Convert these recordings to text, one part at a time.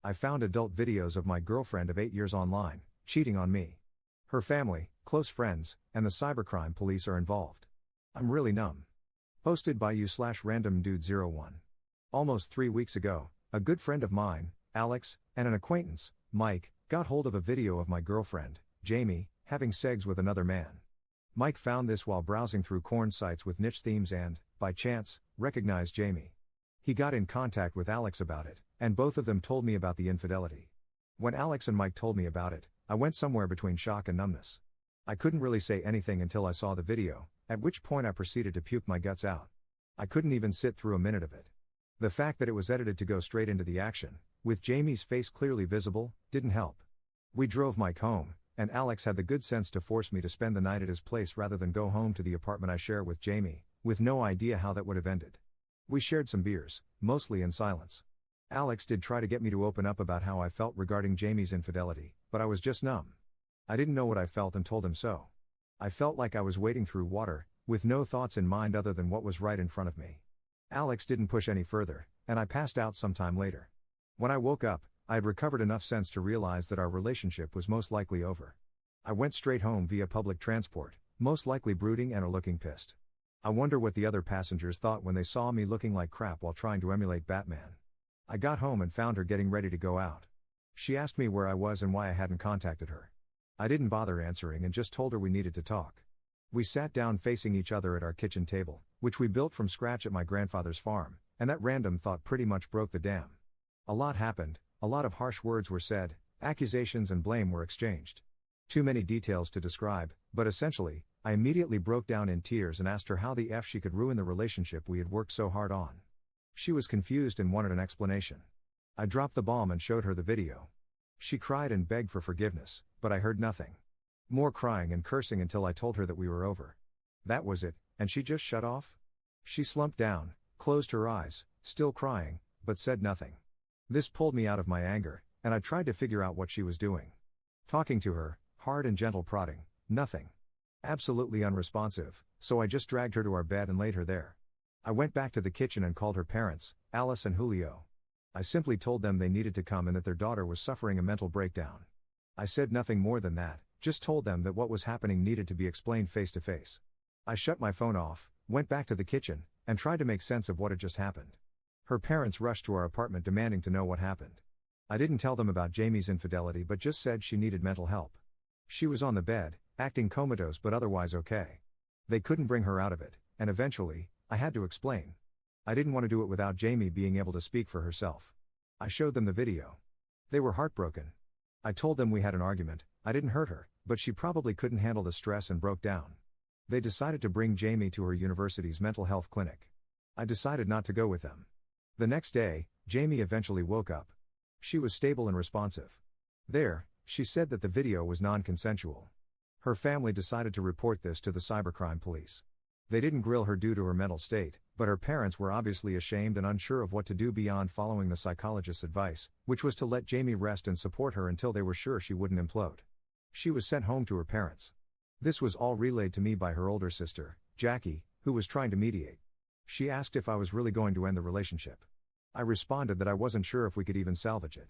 I found adult videos of my girlfriend of 8 years online, cheating on me. Her family, close friends, and the cybercrime police are involved. I'm really numb. Posted by you/randomdude01. Almost 3 weeks ago, a good friend of mine, Alex, and an acquaintance, Mike, got hold of a video of my girlfriend, Jamie, having sex with another man. Mike found this while browsing through porn sites with niche themes and, by chance, recognized Jamie. He got in contact with Alex about it, and both of them told me about the infidelity. When Alex and Mike told me about it, I went somewhere between shock and numbness. I couldn't really say anything until I saw the video, at which point I proceeded to puke my guts out. I couldn't even sit through a minute of it. The fact that it was edited to go straight into the action, with Jamie's face clearly visible, didn't help. We drove Mike home, and Alex had the good sense to force me to spend the night at his place rather than go home to the apartment I share with Jamie, with no idea how that would have ended. We shared some beers, mostly in silence. Alex did try to get me to open up about how I felt regarding Jamie's infidelity, but I was just numb. I didn't know what I felt and told him so. I felt like I was wading through water, with no thoughts in mind other than what was right in front of me. Alex didn't push any further, and I passed out some time later. When I woke up, I had recovered enough sense to realize that our relationship was most likely over. I went straight home via public transport, most likely brooding and or looking pissed. I wonder what the other passengers thought when they saw me looking like crap while trying to emulate Batman. I got home and found her getting ready to go out. She asked me where I was and why I hadn't contacted her. I didn't bother answering and just told her we needed to talk. We sat down facing each other at our kitchen table, which we built from scratch at my grandfather's farm, and that random thought pretty much broke the dam. A lot happened, a lot of harsh words were said, accusations and blame were exchanged. Too many details to describe, but essentially, I immediately broke down in tears and asked her how the F she could ruin the relationship we had worked so hard on. She was confused and wanted an explanation. I dropped the bomb and showed her the video. She cried and begged for forgiveness, but I heard nothing. More crying and cursing until I told her that we were over. That was it, and she just shut off? She slumped down, closed her eyes, still crying, but said nothing. This pulled me out of my anger, and I tried to figure out what she was doing. Talking to her, hard and gentle prodding, nothing. Absolutely unresponsive, so I just dragged her to our bed and laid her there. I went back to the kitchen and called her parents, Alice and Julio. I simply told them they needed to come and that their daughter was suffering a mental breakdown. I said nothing more than that, just told them that what was happening needed to be explained face to face. I shut my phone off, went back to the kitchen, and tried to make sense of what had just happened. Her parents rushed to our apartment demanding to know what happened. I didn't tell them about Jamie's infidelity but just said she needed mental help. She was on the bed, acting comatose but otherwise okay. They couldn't bring her out of it, and eventually, I had to explain. I didn't want to do it without Jamie being able to speak for herself. I showed them the video. They were heartbroken. I told them we had an argument, I didn't hurt her, but she probably couldn't handle the stress and broke down. They decided to bring Jamie to her university's mental health clinic. I decided not to go with them. The next day, Jamie eventually woke up. She was stable and responsive. There, she said that the video was non-consensual. Her family decided to report this to the cybercrime police. They didn't grill her due to her mental state, but her parents were obviously ashamed and unsure of what to do beyond following the psychologist's advice, which was to let Jamie rest and support her until they were sure she wouldn't implode. She was sent home to her parents. This was all relayed to me by her older sister, Jackie, who was trying to mediate. She asked if I was really going to end the relationship. I responded that I wasn't sure if we could even salvage it.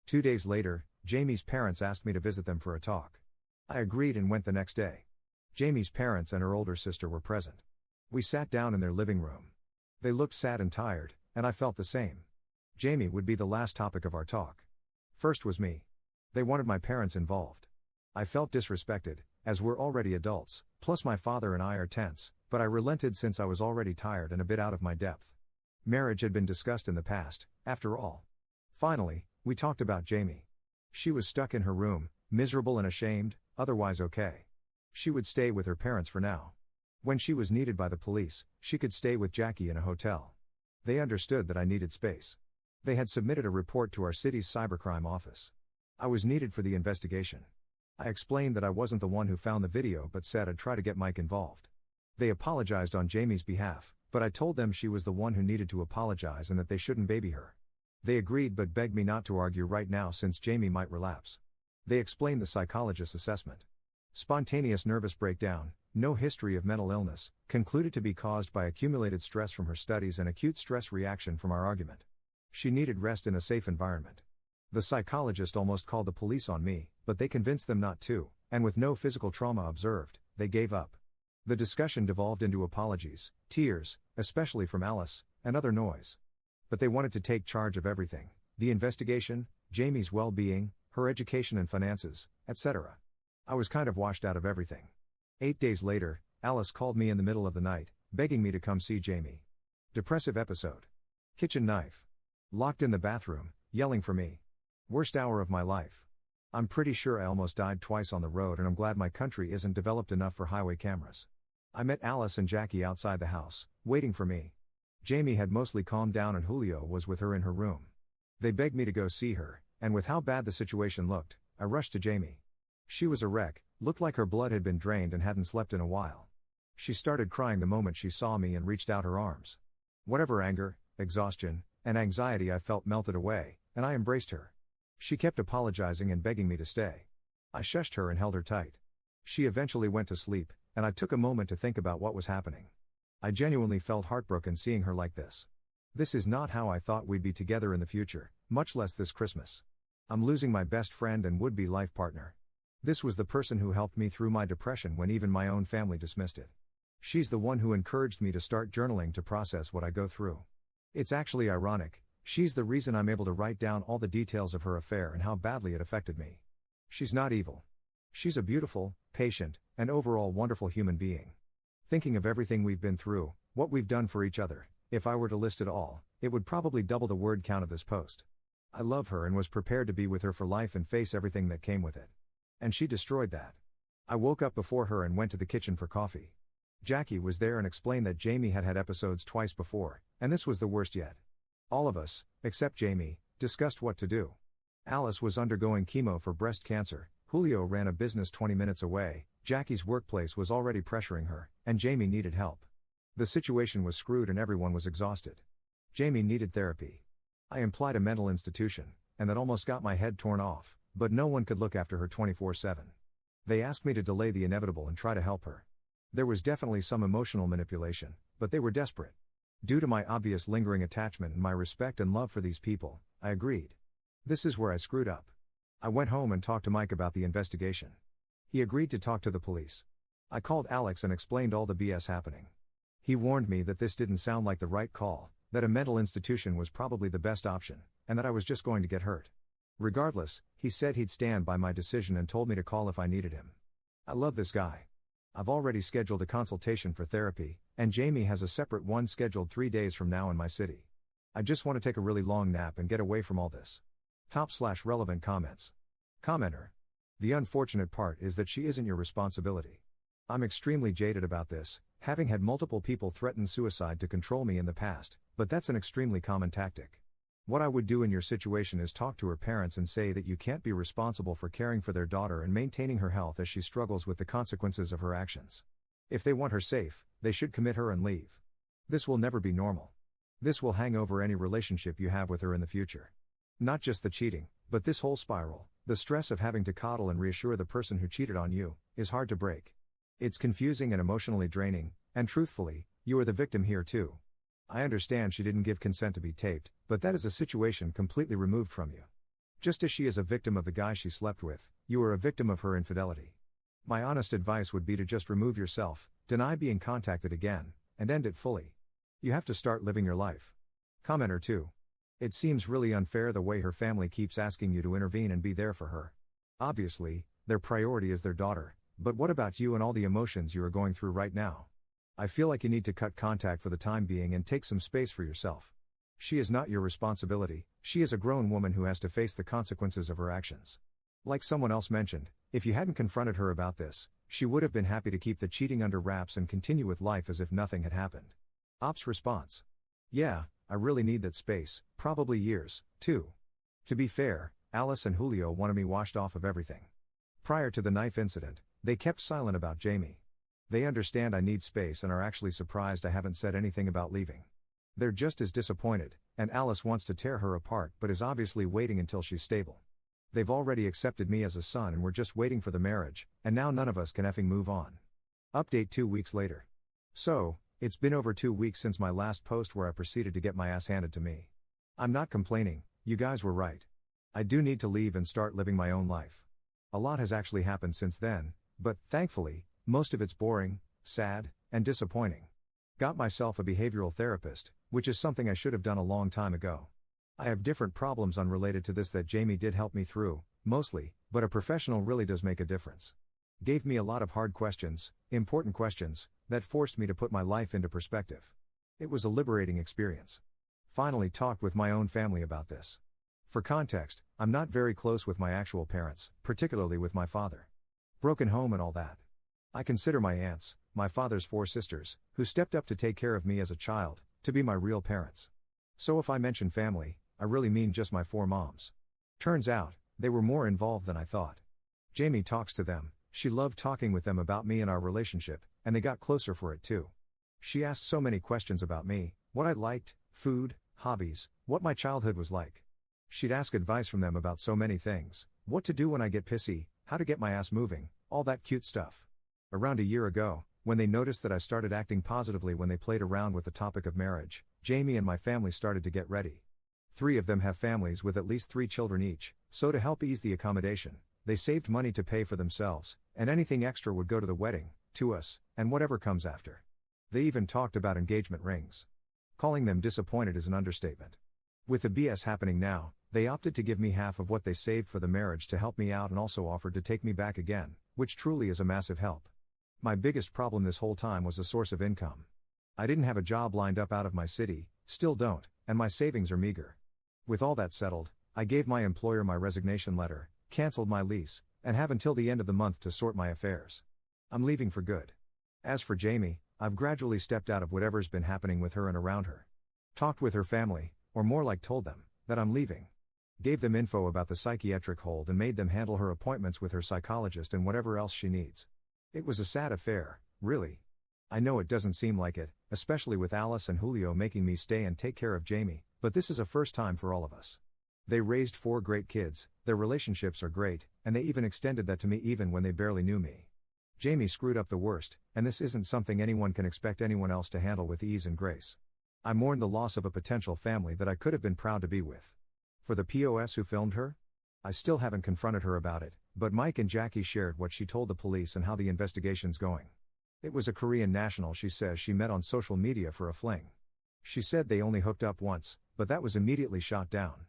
2 days later, Jamie's parents asked me to visit them for a talk. I agreed and went the next day. Jamie's parents and her older sister were present. We sat down in their living room. They looked sad and tired, and I felt the same. Jamie would be the last topic of our talk. First was me. They wanted my parents involved. I felt disrespected, as we're already adults, plus my father and I are tense, but I relented since I was already tired and a bit out of my depth. Marriage had been discussed in the past, after all. Finally, we talked about Jamie. She was stuck in her room, miserable and ashamed, otherwise okay. She would stay with her parents for now. When she was needed by the police, she could stay with Jackie in a hotel. They understood that I needed space. They had submitted a report to our city's cybercrime office. I was needed for the investigation. I explained that I wasn't the one who found the video but said I'd try to get Mike involved. They apologized on Jamie's behalf, but I told them she was the one who needed to apologize and that they shouldn't baby her. They agreed but begged me not to argue right now since Jamie might relapse. They explained the psychologist's assessment. Spontaneous nervous breakdown, no history of mental illness, concluded to be caused by accumulated stress from her studies and acute stress reaction from our argument. She needed rest in a safe environment. The psychologist almost called the police on me, but they convinced them not to, and with no physical trauma observed, they gave up. The discussion devolved into apologies, tears, especially from Alice, and other noise. But they wanted to take charge of everything: the investigation, Jamie's well-being, her education and finances, etc. I was kind of washed out of everything. 8 days later, Alice called me in the middle of the night, begging me to come see Jamie. Depressive episode. Kitchen knife. Locked in the bathroom, yelling for me. Worst hour of my life. I'm pretty sure I almost died twice on the road, and I'm glad my country isn't developed enough for highway cameras. I met Alice and Jackie outside the house, waiting for me. Jamie had mostly calmed down and Julio was with her in her room. They begged me to go see her, and with how bad the situation looked, I rushed to Jamie. She was a wreck, looked like her blood had been drained and hadn't slept in a while. She started crying the moment she saw me and reached out her arms. Whatever anger, exhaustion, and anxiety I felt melted away, and I embraced her. She kept apologizing and begging me to stay. I shushed her and held her tight. She eventually went to sleep, and I took a moment to think about what was happening. I genuinely felt heartbroken seeing her like this. This is not how I thought we'd be together in the future, much less this Christmas. I'm losing my best friend and would-be life partner. This was the person who helped me through my depression when even my own family dismissed it. She's the one who encouraged me to start journaling to process what I go through. It's actually ironic, she's the reason I'm able to write down all the details of her affair and how badly it affected me. She's not evil. She's a beautiful, patient, and overall wonderful human being. Thinking of everything we've been through, what we've done for each other, if I were to list it all, it would probably double the word count of this post. I love her and was prepared to be with her for life and face everything that came with it. And she destroyed that. I woke up before her and went to the kitchen for coffee. Jackie was there and explained that Jamie had had episodes twice before, and this was the worst yet. All of us, except Jamie, discussed what to do. Alice was undergoing chemo for breast cancer, Julio ran a business 20 minutes away, Jackie's workplace was already pressuring her, and Jamie needed help. The situation was screwed and everyone was exhausted. Jamie needed therapy. I implied a mental institution, and that almost got my head torn off, but no one could look after her 24/7. They asked me to delay the inevitable and try to help her. There was definitely some emotional manipulation, but they were desperate. Due to my obvious lingering attachment and my respect and love for these people, I agreed. This is where I screwed up. I went home and talked to Mike about the investigation. He agreed to talk to the police. I called Alex and explained all the BS happening. He warned me that this didn't sound like the right call, that a mental institution was probably the best option, and that I was just going to get hurt. Regardless, he said he'd stand by my decision and told me to call if I needed him. I love this guy. I've already scheduled a consultation for therapy, and Jamie has a separate one scheduled 3 days from now in my city. I just want to take a really long nap and get away from all this. Top/relevant comments. Commenter. The unfortunate part is that she isn't your responsibility. I'm extremely jaded about this, having had multiple people threaten suicide to control me in the past, but that's an extremely common tactic. What I would do in your situation is talk to her parents and say that you can't be responsible for caring for their daughter and maintaining her health as she struggles with the consequences of her actions. If they want her safe, they should commit her and leave. This will never be normal. This will hang over any relationship you have with her in the future. Not just the cheating, but this whole spiral, the stress of having to coddle and reassure the person who cheated on you, is hard to break. It's confusing and emotionally draining, and truthfully, you are the victim here too. I understand she didn't give consent to be taped, but that is a situation completely removed from you. Just as she is a victim of the guy she slept with, you are a victim of her infidelity. My honest advice would be to just remove yourself, deny being contacted again, and end it fully. You have to start living your life. Commenter 2. It seems really unfair the way her family keeps asking you to intervene and be there for her. Obviously, their priority is their daughter, but what about you and all the emotions you are going through right now? I feel like you need to cut contact for the time being and take some space for yourself. She is not your responsibility, she is a grown woman who has to face the consequences of her actions. Like someone else mentioned, if you hadn't confronted her about this, she would have been happy to keep the cheating under wraps and continue with life as if nothing had happened. Op's response. Yeah, I really need that space, probably years, too. To be fair, Alice and Julio wanted me washed off of everything. Prior to the knife incident, they kept silent about Jamie. They understand I need space and are actually surprised I haven't said anything about leaving. They're just as disappointed, and Alice wants to tear her apart but is obviously waiting until she's stable. They've already accepted me as a son and we're just waiting for the marriage, and now none of us can effing move on. Update 2 weeks later. So, it's been over 2 weeks since my last post where I proceeded to get my ass handed to me. I'm not complaining, you guys were right. I do need to leave and start living my own life. A lot has actually happened since then, but, thankfully, most of it's boring, sad, and disappointing. Got myself a behavioral therapist, which is something I should have done a long time ago. I have different problems unrelated to this that Jamie did help me through, mostly, but a professional really does make a difference. Gave me a lot of hard questions, important questions, that forced me to put my life into perspective. It was a liberating experience. Finally talked with my own family about this. For context, I'm not very close with my actual parents, particularly with my father. Broken home and all that. I consider my aunts, my father's 4 sisters, who stepped up to take care of me as a child, to be my real parents. So if I mention family, I really mean just my 4 moms. Turns out, they were more involved than I thought. Jamie talks to them, she loved talking with them about me and our relationship, and they got closer for it too. She asked so many questions about me, what I liked, food, hobbies, what my childhood was like. She'd ask advice from them about so many things, what to do when I get pissy, how to get my ass moving, all that cute stuff. Around a year ago, when they noticed that I started acting positively when they played around with the topic of marriage, Jamie and my family started to get ready. 3 of them have families with at least 3 children each, so to help ease the accommodation, they saved money to pay for themselves, and anything extra would go to the wedding, to us, and whatever comes after. They even talked about engagement rings. Calling them disappointed is an understatement. With the BS happening now, they opted to give me half of what they saved for the marriage to help me out and also offered to take me back again, which truly is a massive help. My biggest problem this whole time was a source of income. I didn't have a job lined up out of my city, still don't, and my savings are meager. With all that settled, I gave my employer my resignation letter, canceled my lease, and have until the end of the month to sort my affairs. I'm leaving for good. As for Jamie, I've gradually stepped out of whatever's been happening with her and around her. Talked with her family, or more like told them, that I'm leaving. Gave them info about the psychiatric hold and made them handle her appointments with her psychologist and whatever else she needs. It was a sad affair, really. I know it doesn't seem like it, especially with Alice and Julio making me stay and take care of Jamie, but this is a first time for all of us. They raised 4 great kids, their relationships are great, and they even extended that to me even when they barely knew me. Jamie screwed up the worst, and this isn't something anyone can expect anyone else to handle with ease and grace. I mourn the loss of a potential family that I could have been proud to be with. For the POS who filmed her? I still haven't confronted her about it, but Mike and Jackie shared what she told the police and how the investigation's going. It was a Korean national she says she met on social media for a fling. She said they only hooked up once, but that was immediately shot down.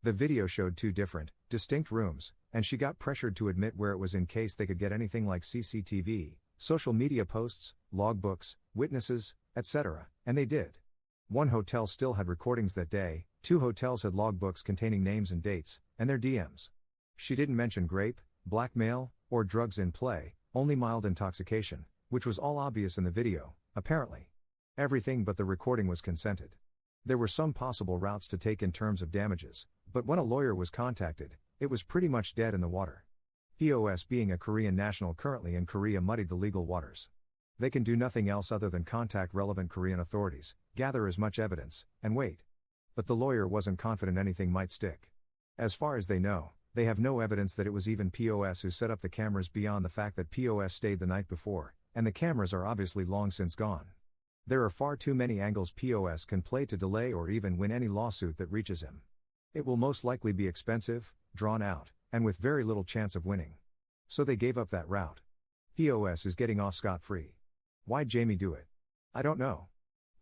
The video showed 2 different, distinct rooms, and she got pressured to admit where it was in case they could get anything like CCTV, social media posts, logbooks, witnesses, etc., and they did. 1 hotel still had recordings that day, 2 hotels had logbooks containing names and dates, and their DMs. She didn't mention rape, blackmail, or drugs in play, only mild intoxication, which was all obvious in the video, apparently. Everything but the recording was consented. There were some possible routes to take in terms of damages, but when a lawyer was contacted, it was pretty much dead in the water. POS being a Korean national currently in Korea muddied the legal waters. They can do nothing else other than contact relevant Korean authorities, gather as much evidence, and wait. But the lawyer wasn't confident anything might stick. As far as they know, they have no evidence that it was even POS who set up the cameras beyond the fact that POS stayed the night before, and the cameras are obviously long since gone. There are far too many angles POS can play to delay or even win any lawsuit that reaches him. It will most likely be expensive, drawn out, and with very little chance of winning. So they gave up that route. POS is getting off scot-free. Why'd Jamie do it? I don't know.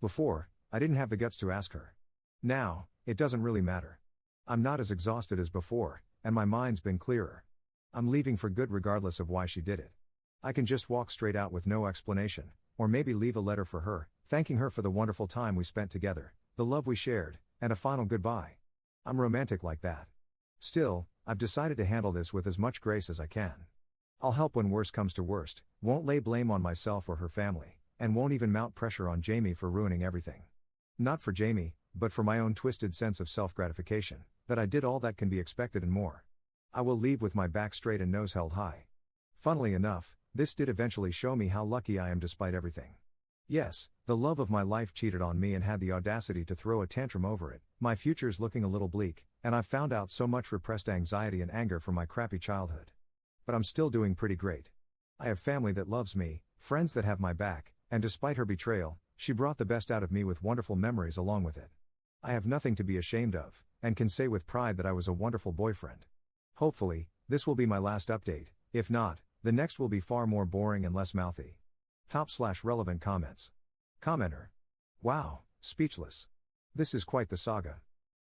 Before, I didn't have the guts to ask her. Now, it doesn't really matter. I'm not as exhausted as before, and my mind's been clearer. I'm leaving for good regardless of why she did it. I can just walk straight out with no explanation, or maybe leave a letter for her, thanking her for the wonderful time we spent together, the love we shared, and a final goodbye. I'm romantic like that. Still, I've decided to handle this with as much grace as I can. I'll help when worst comes to worst, won't lay blame on myself or her family, and won't even mount pressure on Jamie for ruining everything. Not for Jamie, but for my own twisted sense of self-gratification, that I did all that can be expected and more. I will leave with my back straight and nose held high. Funnily enough, this did eventually show me how lucky I am despite everything. Yes, the love of my life cheated on me and had the audacity to throw a tantrum over it, my future's looking a little bleak, and I've found out so much repressed anxiety and anger from my crappy childhood. But I'm still doing pretty great. I have family that loves me, friends that have my back, and despite her betrayal, she brought the best out of me with wonderful memories along with it. I have nothing to be ashamed of, and can say with pride that I was a wonderful boyfriend. Hopefully, this will be my last update. If not, the next will be far more boring and less mouthy. Top/relevant comments. Commenter. Wow, speechless. This is quite the saga.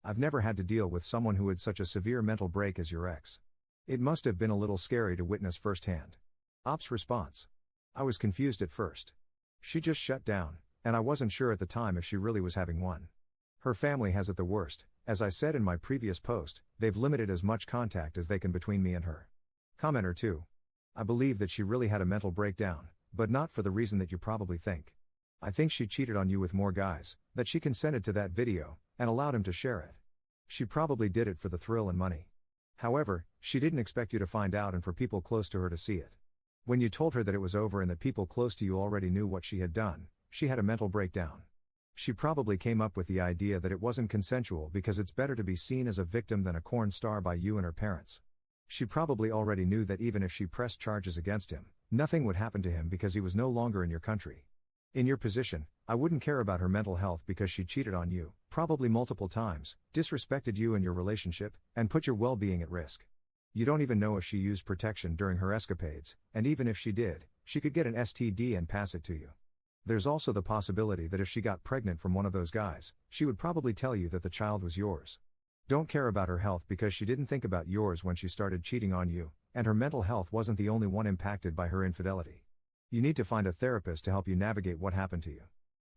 I've never had to deal with someone who had such a severe mental break as your ex. It must have been a little scary to witness firsthand. Op's response. I was confused at first. She just shut down, and I wasn't sure at the time if she really was having one. Her family has it the worst. As I said in my previous post, they've limited as much contact as they can between me and her. Commenter 2. I believe that she really had a mental breakdown, but not for the reason that you probably think. I think she cheated on you with more guys, that she consented to that video, and allowed him to share it. She probably did it for the thrill and money. However, she didn't expect you to find out and for people close to her to see it. When you told her that it was over and that people close to you already knew what she had done, she had a mental breakdown. She probably came up with the idea that it wasn't consensual because it's better to be seen as a victim than a corn star by you and her parents. She probably already knew that even if she pressed charges against him, nothing would happen to him because he was no longer in your country. In your position, I wouldn't care about her mental health because she cheated on you, probably multiple times, disrespected you and your relationship, and put your well-being at risk. You don't even know if she used protection during her escapades, and even if she did, she could get an STD and pass it to you. There's also the possibility that if she got pregnant from one of those guys, she would probably tell you that the child was yours. Don't care about her health because she didn't think about yours when she started cheating on you, and her mental health wasn't the only one impacted by her infidelity. You need to find a therapist to help you navigate what happened to you.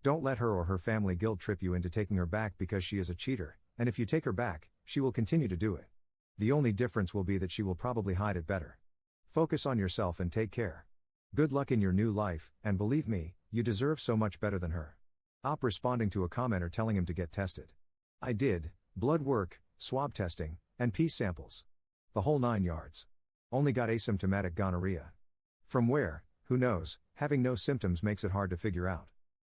Don't let her or her family guilt trip you into taking her back because she is a cheater, and if you take her back, she will continue to do it. The only difference will be that she will probably hide it better. Focus on yourself and take care. Good luck in your new life, and believe me, you deserve so much better than her. Op responding to a commenter telling him to get tested. I did, blood work, swab testing, and pee samples. The whole 9 yards. Only got asymptomatic gonorrhea. From where, who knows, having no symptoms makes it hard to figure out.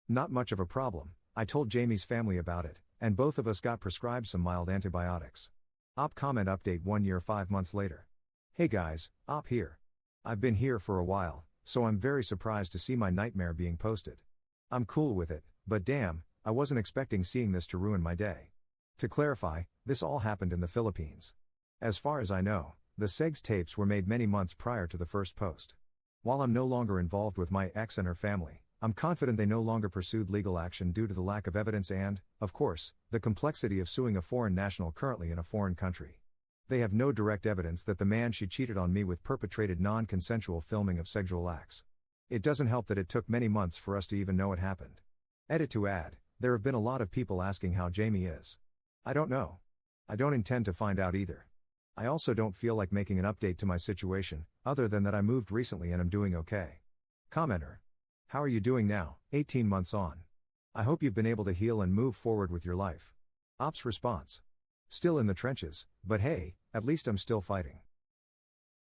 Not much of a problem. I told Jamie's family about it, and both of us got prescribed some mild antibiotics. Op comment update 1 year 5 months later. Hey guys, Op here. I've been here for a while, so I'm very surprised to see my nightmare being posted. I'm cool with it, but damn, I wasn't expecting seeing this to ruin my day. To clarify, this all happened in the Philippines. As far as I know, the Segs tapes were made many months prior to the first post. While I'm no longer involved with my ex and her family, I'm confident they no longer pursued legal action due to the lack of evidence and, of course, the complexity of suing a foreign national currently in a foreign country. They have no direct evidence that the man she cheated on me with perpetrated non-consensual filming of sexual acts. It doesn't help that it took many months for us to even know it happened. Edit to add, there have been a lot of people asking how Jamie is. I don't know. I don't intend to find out either. I also don't feel like making an update to my situation, other than that I moved recently and am doing okay. Commenter. How are you doing now, 18 months on? I hope you've been able to heal and move forward with your life. Op's response. Still in the trenches, but hey, at least I'm still fighting.